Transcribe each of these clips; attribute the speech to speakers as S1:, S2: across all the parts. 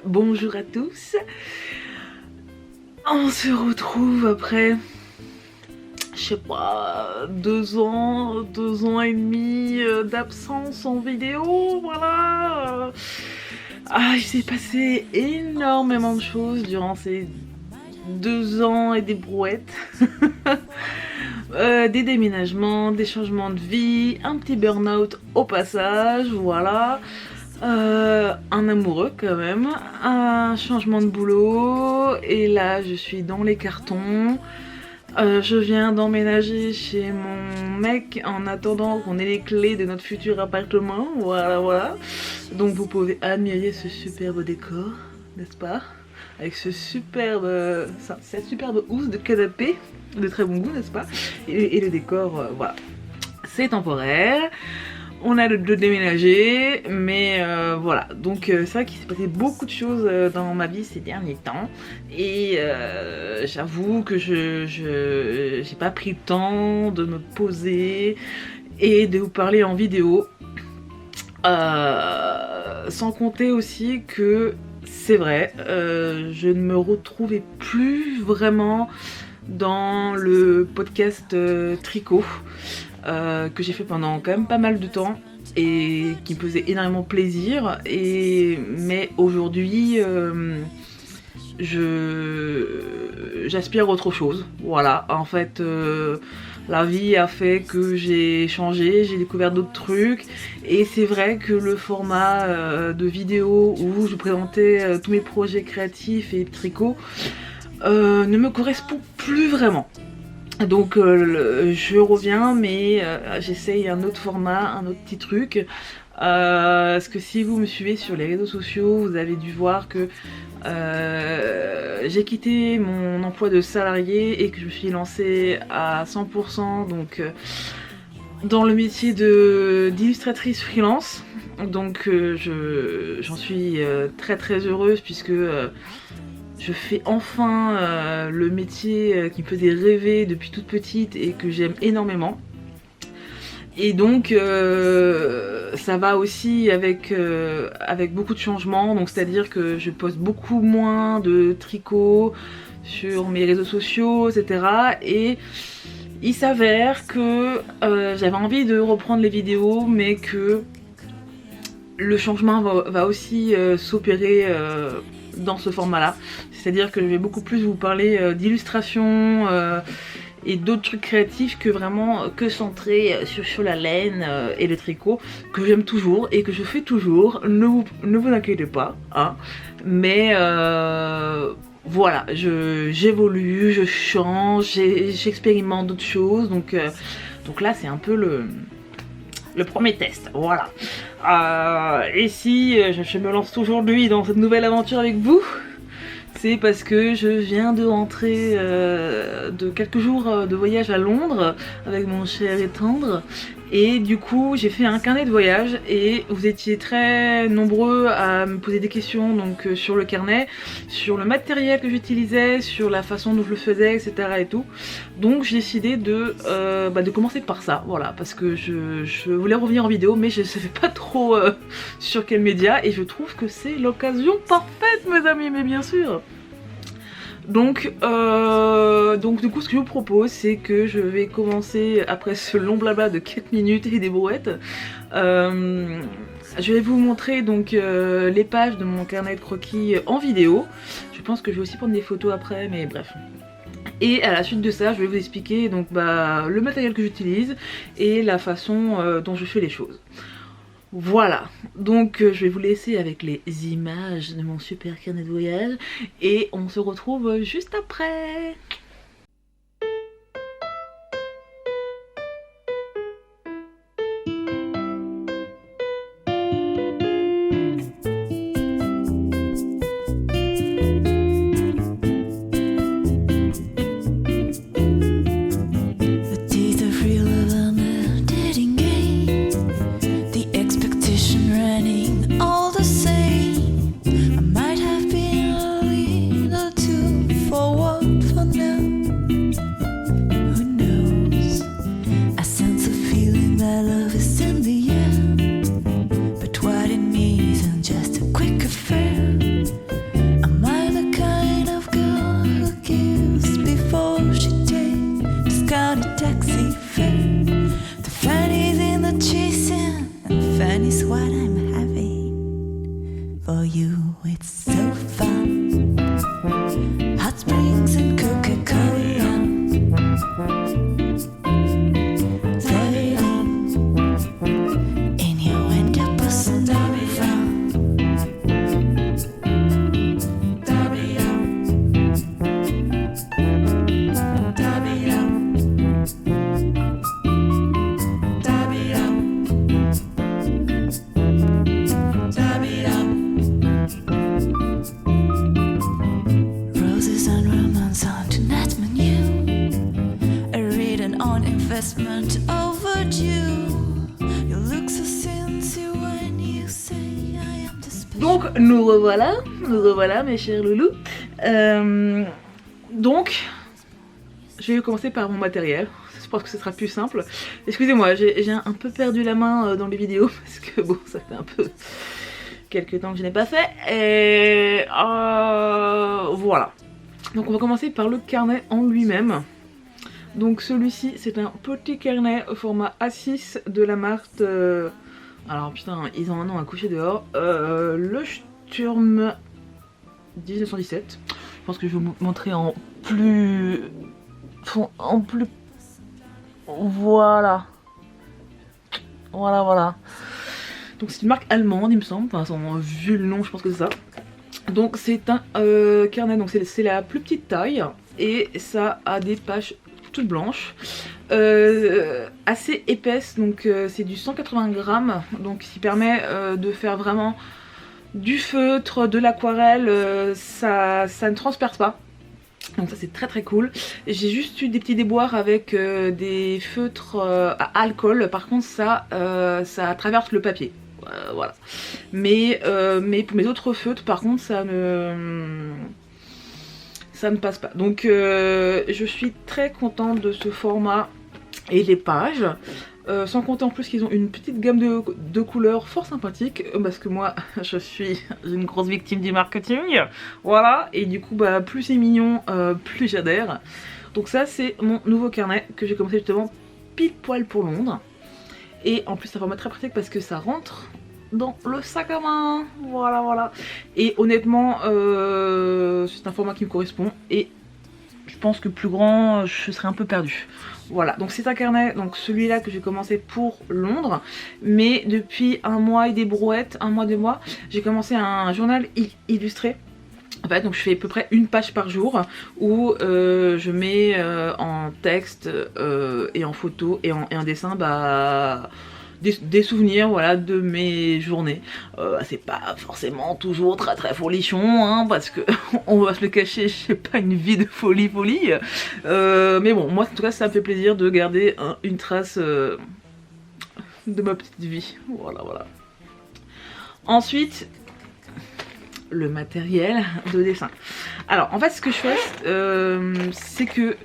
S1: bonjour à tous. On se retrouve après, je sais pas, 2 ans et demi d'absence en vidéo, voilà. Il s'est passé énormément de choses durant ces 2 ans et des brouettes. Des déménagements, des changements de vie, un petit burn-out au passage, voilà. Un amoureux quand même, un changement de boulot, et là je suis dans les cartons. Je viens d'emménager chez mon mec en attendant qu'on ait les clés de notre futur appartement, voilà. Donc vous pouvez admirer ce superbe décor, n'est-ce pas? Avec cette superbe housse de canapé, de très bon goût, n'est-ce pas? Et le décor, voilà. C'est temporaire. On a de déménager, mais voilà. Donc c'est vrai qu'il s'est passé beaucoup de choses dans ma vie ces derniers temps. Et j'avoue que j'ai pas pris le temps de me poser et de vous parler en vidéo. Sans compter aussi que c'est vrai, je ne me retrouvais plus vraiment dans le podcast tricot. Que j'ai fait pendant quand même pas mal de temps et qui me faisait énormément plaisir, mais aujourd'hui j'aspire à autre chose, voilà. En fait la vie a fait que j'ai changé, j'ai découvert d'autres trucs, et c'est vrai que le format de vidéo où je présentais tous mes projets créatifs et tricot ne me correspond plus vraiment. Donc je reviens, mais j'essaye un autre format, un autre petit truc. Parce que si vous me suivez sur les réseaux sociaux, vous avez dû voir que j'ai quitté mon emploi de salarié et que je me suis lancée à 100% donc dans le métier d'illustratrice freelance. Donc j'en suis très heureuse, puisque je fais enfin le métier qui me faisait rêver depuis toute petite et que j'aime énormément. Et donc ça va aussi avec beaucoup de changements, donc c'est-à-dire que je poste beaucoup moins de tricot sur mes réseaux sociaux, etc. Et il s'avère que j'avais envie de reprendre les vidéos, mais que le changement va aussi s'opérer dans ce format-là. C'est-à-dire que je vais beaucoup plus vous parler d'illustration et d'autres trucs créatifs que vraiment centré sur la laine et le tricot, que j'aime toujours et que je fais toujours, ne vous inquiétez pas, hein. Mais voilà, j'évolue, je change, j'expérimente d'autres choses, donc là c'est un peu le premier test, voilà. Et si je me lance aujourd'hui dans cette nouvelle aventure avec vous, c'est parce que je viens de rentrer de quelques jours de voyage à Londres avec mon cher et tendre. Et du coup j'ai fait un carnet de voyage, et vous étiez très nombreux à me poser des questions donc sur le carnet, sur le matériel que j'utilisais, sur la façon dont je le faisais, etc. et tout. Donc j'ai décidé de commencer par ça, voilà, parce que je voulais revenir en vidéo, mais je ne savais pas trop sur quel média, et je trouve que c'est l'occasion parfaite, mes amis, mais bien sûr. Donc du coup ce que je vous propose, c'est que je vais commencer, après ce long blabla de 4 minutes et des brouettes, je vais vous montrer donc les pages de mon carnet de croquis en vidéo. Je pense que je vais aussi prendre des photos après, mais bref. Et à la suite de ça, je vais vous expliquer donc le matériel que j'utilise et la façon dont je fais les choses. Voilà, donc je vais vous laisser avec les images de mon super carnet de voyage, et on se retrouve juste après. Donc nous revoilà mes chers loulous. Donc je vais commencer par mon matériel. Je pense que ce sera plus simple. Excusez-moi, j'ai un peu perdu la main dans les vidéos parce que bon, ça fait un peu quelques temps que je n'ai pas fait. Et voilà. Donc on va commencer par le carnet en lui-même. Donc celui-ci c'est un petit carnet au format A6 de la marque alors putain, ils ont un nom à coucher dehors. Le Sturm 1917. Je pense que je vais vous montrer en plus... Voilà. Donc c'est une marque allemande il me semble. Enfin, vu le nom je pense que c'est ça. Donc c'est un carnet, donc c'est la plus petite taille. Et ça a des pages toutes blanches, assez épaisse, donc c'est du 180 grammes, donc ce qui permet de faire vraiment du feutre, de l'aquarelle, ça ne transperce pas. Donc ça c'est très très cool. J'ai juste eu des petits déboires avec des feutres à alcool, par contre ça traverse le papier. Voilà. Mais pour mes autres feutres par contre ça ne passe pas. Donc je suis très contente de ce format et les pages. Sans compter en plus qu'ils ont une petite gamme de couleurs fort sympathique. Parce que moi je suis une grosse victime du marketing. Voilà. Et du coup bah, plus c'est mignon, plus j'adhère. Donc ça c'est mon nouveau carnet que j'ai commencé justement pile poil pour Londres. Et en plus c'est un format très pratique parce que ça rentre dans le sac à main, voilà. Et honnêtement c'est un format qui me correspond et je pense que plus grand je serais un peu perdue. Voilà, donc c'est un carnet, donc celui-là que j'ai commencé pour Londres, mais depuis un mois et des brouettes, un mois, 2 mois, j'ai commencé un journal illustré. En fait, donc je fais à peu près une page par jour où je mets en texte et en photo et en dessin bah des souvenirs, voilà, de mes journées. C'est pas forcément toujours très folichon, hein, parce que on va se le cacher, j'ai pas une vie de folie. Mais bon, moi en tout cas ça me fait plaisir de garder une trace de ma petite vie. Voilà. Ensuite, le matériel de dessin. Alors en fait ce que je fais, c'est que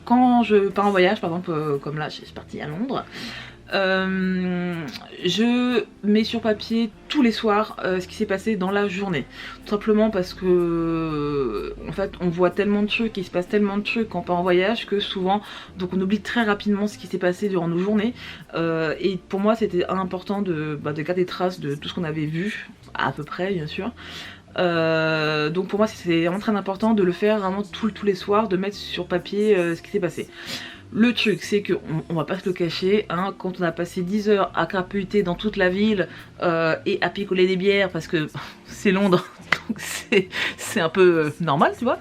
S1: quand je pars en voyage, par exemple comme là je suis partie à Londres, je mets sur papier tous les soirs ce qui s'est passé dans la journée. Tout simplement parce que en fait on voit tellement de trucs, il se passe tellement de trucs quand on part en voyage que souvent donc on oublie très rapidement ce qui s'est passé durant nos journées. Et pour moi c'était important de garder trace de tout ce qu'on avait vu, à peu près bien sûr. Donc pour moi c'est vraiment très important de le faire vraiment tous les soirs, de mettre sur papier ce qui s'est passé. Le truc c'est que on va pas se le cacher, hein, quand on a passé 10 heures à crapahuter dans toute la ville et à picoler des bières parce que c'est Londres, donc c'est un peu normal tu vois.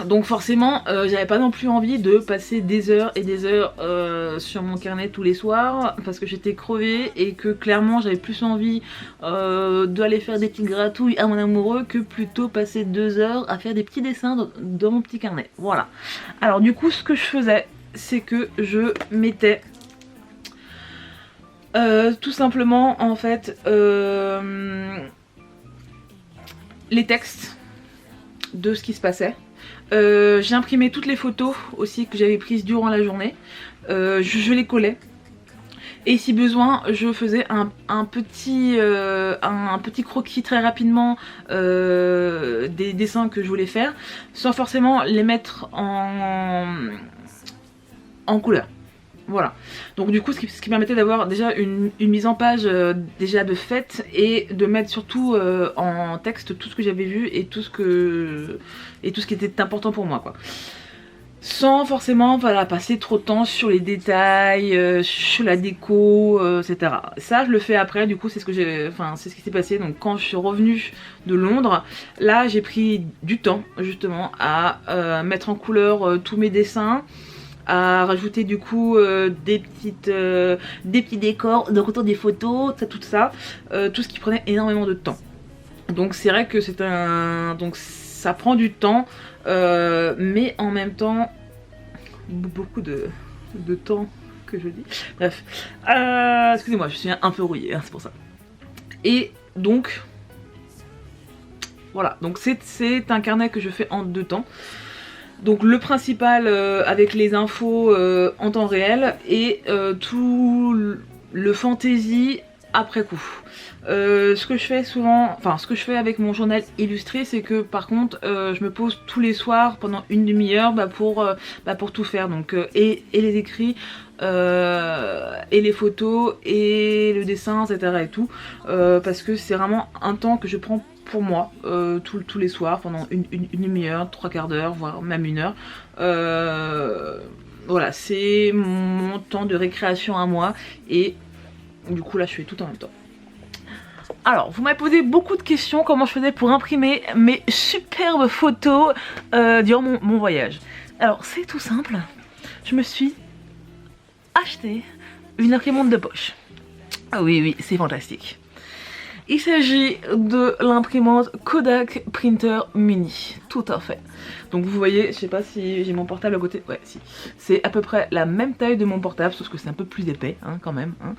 S1: Donc forcément j'avais pas non plus envie de passer des heures et des heures sur mon carnet tous les soirs parce que j'étais crevée et que clairement j'avais plus envie d'aller faire des petites gratouilles à mon amoureux que plutôt passer 2 heures à faire des petits dessins dans mon petit carnet. Voilà. Alors du coup ce que je faisais c'est que je mettais tout simplement en fait les textes de ce qui se passait. J'ai imprimé toutes les photos aussi que j'avais prises durant la journée, je les collais et si besoin je faisais un petit croquis très rapidement des dessins que je voulais faire sans forcément les mettre en couleur. Voilà, donc du coup ce qui permettait d'avoir déjà une mise en page déjà de fait et de mettre surtout en texte tout ce que j'avais vu et tout ce qui était important pour moi quoi. Sans forcément voilà, passer trop de temps sur les détails, sur la déco, etc. Ça je le fais après, du coup c'est ce qui s'est passé. Donc quand je suis revenue de Londres, là j'ai pris du temps justement à mettre en couleur tous mes dessins, à rajouter du coup des petits décors, donc autour des photos, tout ça, tout ce qui prenait énormément de temps. Donc c'est vrai que donc ça prend du temps, mais en même temps beaucoup de temps que je dis. Bref, excusez-moi, je suis un peu rouillée, hein, c'est pour ça. Et donc, voilà, donc c'est un carnet que je fais en 2 temps. Donc le principal avec les infos en temps réel et tout le fantasy après coup. Ce que je fais souvent, enfin ce que je fais avec mon journal illustré, c'est que par contre je me pose tous les soirs pendant une demi-heure pour tout faire, donc et les écrits et les photos et le dessin, etc. et tout, parce que c'est vraiment un temps que je prends pour moi tous les soirs pendant une demi-heure, 3/4 d'heure, voire même 1 heure. Voilà, c'est mon temps de récréation à moi et du coup là je fais tout en même temps. Alors, vous m'avez posé beaucoup de questions, comment je faisais pour imprimer mes superbes photos durant mon voyage. Alors, c'est tout simple, je me suis acheté une imprimante de poche. Ah oui, oui, c'est fantastique. Il s'agit de l'imprimante Kodak Printer Mini, tout à fait. Donc vous voyez, je sais pas si j'ai mon portable à côté, ouais si. C'est à peu près la même taille de mon portable, sauf que c'est un peu plus épais, hein, quand même. Hein.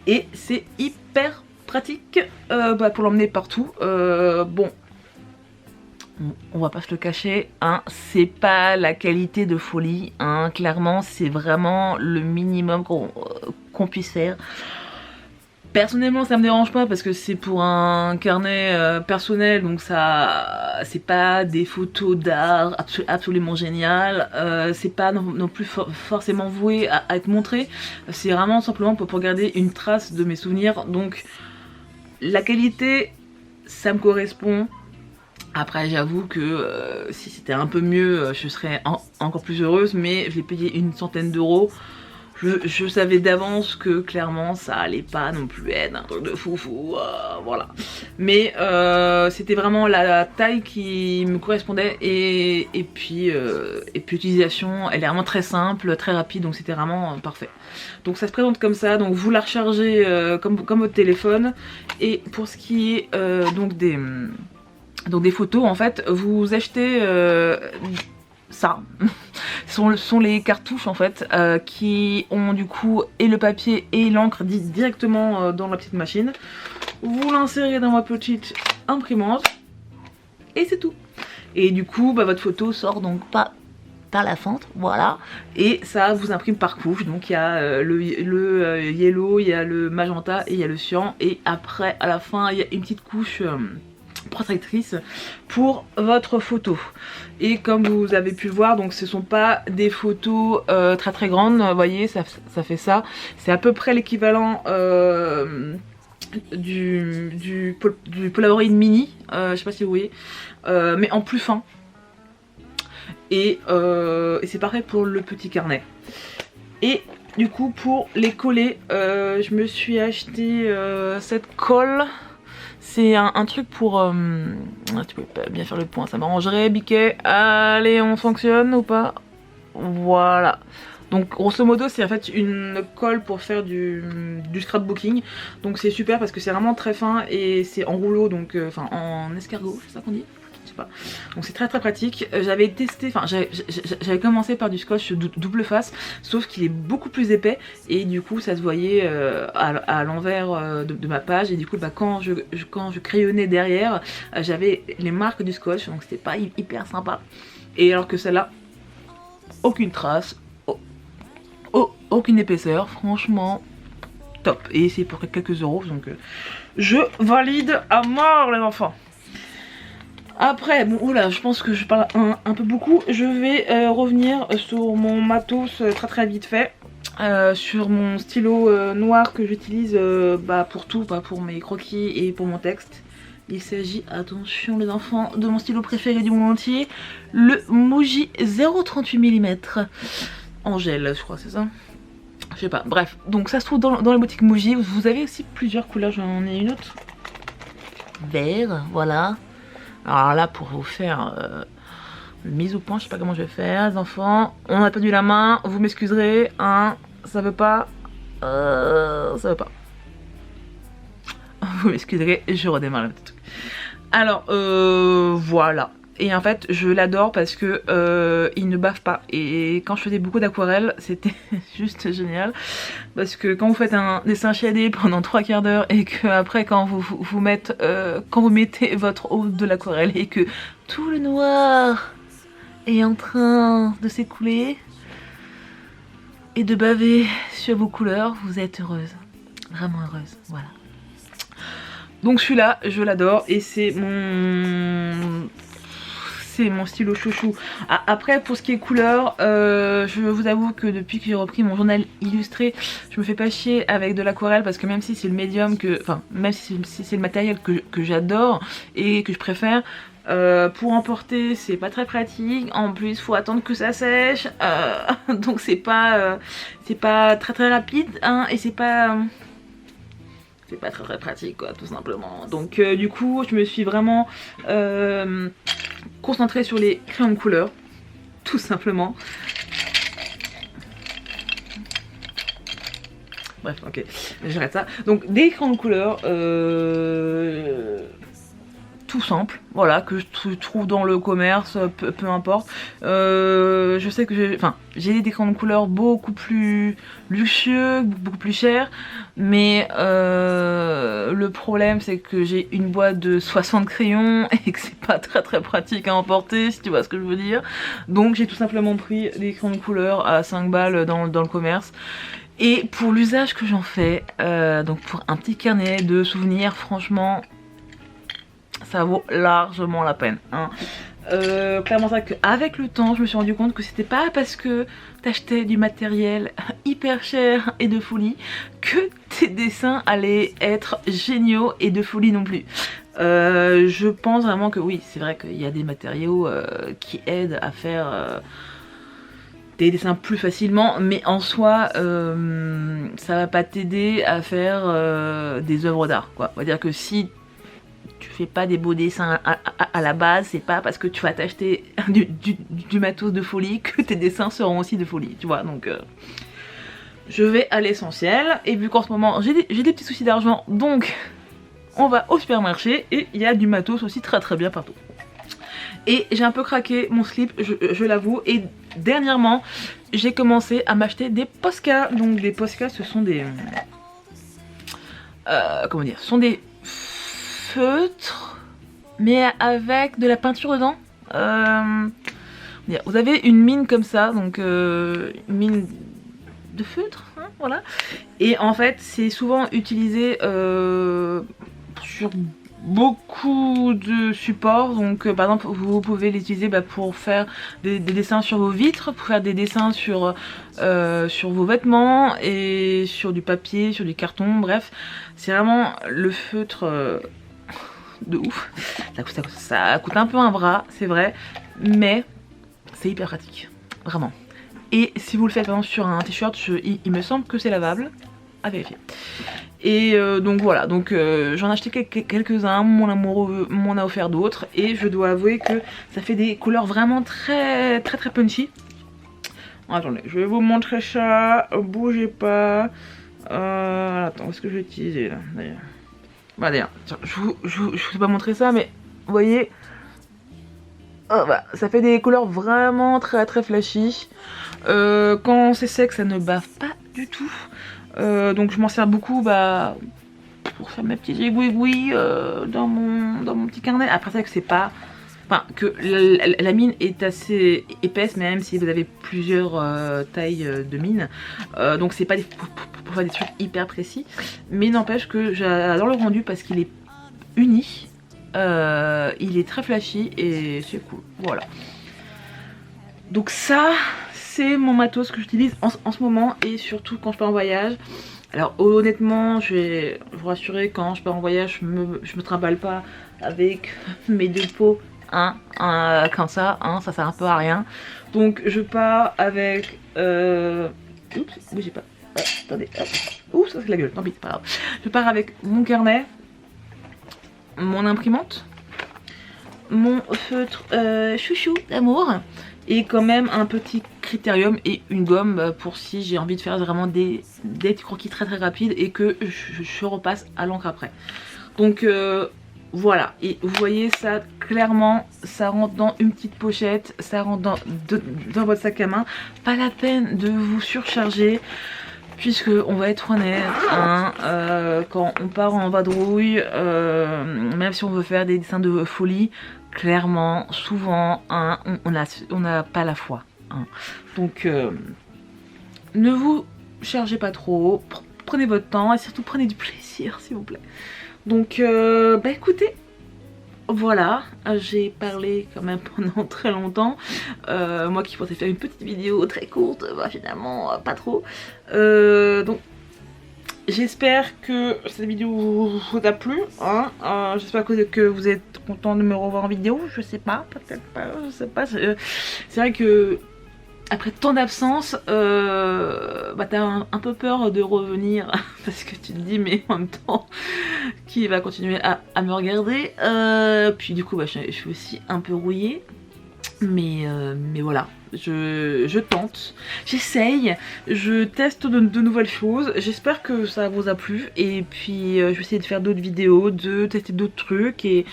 S1: Et c'est hyper pratique pour l'emmener partout. Bon, on va pas se le cacher, hein, c'est pas la qualité de folie, hein, clairement c'est vraiment le minimum qu'on puisse faire. Personnellement ça me dérange pas parce que c'est pour un carnet personnel, donc ça c'est pas des photos d'art absolument géniales, c'est pas non plus forcément voué à être montré, c'est vraiment simplement pour garder une trace de mes souvenirs, donc la qualité ça me correspond. Après j'avoue que si c'était un peu mieux je serais encore plus heureuse, mais je l'ai payé une centaine d'euros. Je savais d'avance que clairement ça allait pas non plus être un truc de foufou, voilà. Mais c'était vraiment la taille qui me correspondait et puis l'utilisation elle est vraiment très simple, très rapide, donc c'était vraiment parfait. Donc ça se présente comme ça, donc vous la rechargez comme votre téléphone. Et pour ce qui est donc des photos, en fait vous achetez ça. sont les cartouches en fait qui ont du coup et le papier et l'encre directement dans la petite machine. Vous l'insérez dans votre petite imprimante et c'est tout. Et du coup votre photo sort donc pas par la fente, voilà, et ça vous imprime par couche. Donc il y a le yellow, il y a le magenta et il y a le cyan, et après à la fin il y a une petite couche protectrice pour votre photo. Et comme vous avez pu le voir, donc ce sont pas des photos très grandes, vous voyez ça fait ça, c'est à peu près l'équivalent du Polaroid Mini, je sais pas si vous voyez, mais en plus fin. Et c'est parfait pour le petit carnet. Et du coup pour les coller, je me suis acheté cette colle. C'est un truc pour... tu peux pas bien faire le point, ça m'arrangerait, biquet. Allez, on fonctionne ou pas? Voilà. Donc grosso modo c'est en fait une colle pour faire du scrapbooking. Donc c'est super parce que c'est vraiment très fin et c'est en rouleau, donc enfin en escargot, c'est ça qu'on dit? Je sais pas. Donc c'est très pratique. J'avais testé, enfin j'avais commencé par du scotch double face, sauf qu'il est beaucoup plus épais et du coup ça se voyait à l'envers de ma page, et du coup quand je crayonnais derrière j'avais les marques du scotch, donc c'était pas hyper sympa. Et alors que celle-là, aucune trace, aucune épaisseur, franchement top. Et c'est pour quelques euros, donc je valide à mort les enfants. Après, bon, oula, je pense que je parle un peu beaucoup. Je vais revenir sur mon matos très vite fait. Sur mon stylo noir que j'utilise pour tout, pour mes croquis et pour mon texte. Il s'agit, attention les enfants, de mon stylo préféré du monde entier, le Muji 0,38 mm. En gel, je crois, c'est ça? Je sais pas, bref. Donc ça se trouve dans la boutique Muji. Vous avez aussi plusieurs couleurs, j'en ai une autre. Vert, voilà. Alors là, pour vous faire mise au point, je sais pas comment je vais faire, les enfants. On a perdu la main, vous m'excuserez, hein, ça veut pas. Ça veut pas. Vous m'excuserez, je redémarre le petit truc. Alors, voilà. et en fait je l'adore parce que il ne bave pas, et quand je faisais beaucoup d'aquarelle c'était juste génial, parce que quand vous faites un dessin shadé pendant 3/4 d'heure et que après quand vous mettez votre eau de l'aquarelle et que tout le noir est en train de s'écouler et de baver sur vos couleurs, vous êtes heureuse, vraiment heureuse, voilà. Donc celui-là, je l'adore et c'est mon stylo chouchou. Ah, après pour ce qui est couleur, je vous avoue que depuis que j'ai repris mon journal illustré, je me fais pas chier avec de l'aquarelle, parce que même si c'est le médium même si c'est le matériel que j'adore et que je préfère, pour emporter c'est pas très pratique, en plus faut attendre que ça sèche, donc c'est pas très rapide, hein, et c'est pas très pratique quoi, tout simplement. Donc du coup je me suis vraiment concentrée sur les crayons de couleur, tout simplement. Bref, ok, j'arrête ça. Donc des crayons de couleur tout simple, voilà, que je trouve dans le commerce, peu importe. Je sais que j'ai des crayons de couleur beaucoup plus luxueux, beaucoup plus chers, mais le problème c'est que j'ai une boîte de 60 crayons et que c'est pas très pratique à emporter, si tu vois ce que je veux dire. Donc j'ai tout simplement pris des crayons de couleur à 5 balles dans le commerce. Et pour l'usage que j'en fais, donc pour un petit carnet de souvenirs, franchement ça vaut largement la peine, hein. Clairement ça, qu'avec le temps je me suis rendu compte que c'était pas parce que t'achetais du matériel hyper cher et de folie que tes dessins allaient être géniaux et de folie non plus. Je pense vraiment que oui, c'est vrai qu'il y a des matériaux qui aident à faire des dessins plus facilement, mais en soi ça va pas t'aider à faire des œuvres d'art quoi. On va dire que si tu fais pas des beaux dessins à la base, c'est pas parce que tu vas t'acheter du matos de folie que tes dessins seront aussi de folie, tu vois. Donc je vais à l'essentiel, et vu qu'en ce moment j'ai des petits soucis d'argent, donc on va au supermarché et il y a du matos aussi très bien partout. Et j'ai un peu craqué mon slip, je l'avoue, et dernièrement j'ai commencé à m'acheter des Posca. Donc des Posca, ce sont des comment dire, ce sont des feutres mais avec de la peinture dedans. Vous avez une mine comme ça, donc une mine de feutre, hein, voilà. Et en fait c'est souvent utilisé sur beaucoup de supports. Donc par exemple vous pouvez l'utiliser pour faire des dessins sur vos vitres, pour faire des dessins sur vos vêtements, et sur du papier, sur du carton, bref. C'est vraiment le feutre de ouf. Ça coûte un peu un bras, c'est vrai, mais c'est hyper pratique, vraiment. Et si vous le faites par exemple sur un t-shirt, il me semble que c'est lavable, à vérifier. Et donc voilà, donc j'en ai acheté quelques-uns, mon amoureux m'en a offert d'autres, et je dois avouer que ça fait des couleurs vraiment très punchy. Attendez, je vais vous montrer ça, bougez pas. Attends, où est-ce que je vais utiliser là d'ailleurs? Bah d'ailleurs, je vous ai pas montré ça, mais vous voyez, ça fait des couleurs vraiment très flashy. Quand c'est sec, ça ne bave pas du tout. Donc je m'en sers beaucoup pour faire mes petits égouis dans mon petit carnet. Après c'est vrai que c'est pas... Enfin, que la mine est assez épaisse, même si vous avez plusieurs tailles de mine. Donc c'est pas pour faire des trucs hyper précis. Mais n'empêche que j'adore le rendu parce qu'il est uni. Il est très flashy et c'est cool. Voilà. Donc ça, c'est mon matos que j'utilise en ce moment, et surtout quand je pars en voyage. Alors honnêtement, je vais vous rassurer, quand je pars en voyage, je me trimballe pas avec mes deux pots. Comme ça, ça sert un peu à rien. Donc je pars avec oups, bougez pas. Attendez, hop. Oups, ça c'est la gueule, tant pis, pas grave. Je pars avec mon carnet, mon imprimante, mon feutre chouchou d'amour, et quand même un petit critérium et une gomme pour si j'ai envie de faire vraiment des petits croquis très rapides et que je repasse à l'encre après. Donc voilà, et vous voyez ça clairement, ça rentre dans une petite pochette, ça rentre dans votre sac à main. Pas la peine de vous surcharger, puisque on va être honnête, hein, quand on part en vadrouille, même si on veut faire des dessins de folie, clairement, souvent, hein, on n'a pas la foi. Hein. Donc, ne vous chargez pas trop, prenez votre temps et surtout prenez du plaisir, s'il vous plaît. Donc, bah écoutez, voilà, j'ai parlé quand même pendant très longtemps. Moi qui pensais faire une petite vidéo très courte, bah finalement pas trop. Donc j'espère que cette vidéo vous a plu. Hein. J'espère que vous êtes content de me revoir en vidéo. Je sais pas, peut-être pas, je sais pas. C'est vrai que après tant d'absence, bah t'as un peu peur de revenir parce que tu te dis mais en même temps qui va continuer à me regarder, puis du coup bah, je suis aussi un peu rouillée, mais voilà, je tente, j'essaye, je teste de nouvelles choses, j'espère que ça vous a plu, et puis je vais essayer de faire d'autres vidéos, de tester d'autres trucs, et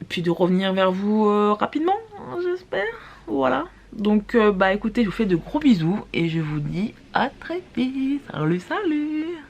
S1: puis de revenir vers vous rapidement, j'espère, voilà. Donc bah écoutez, je vous fais de gros bisous et je vous dis à très vite. Salut, salut!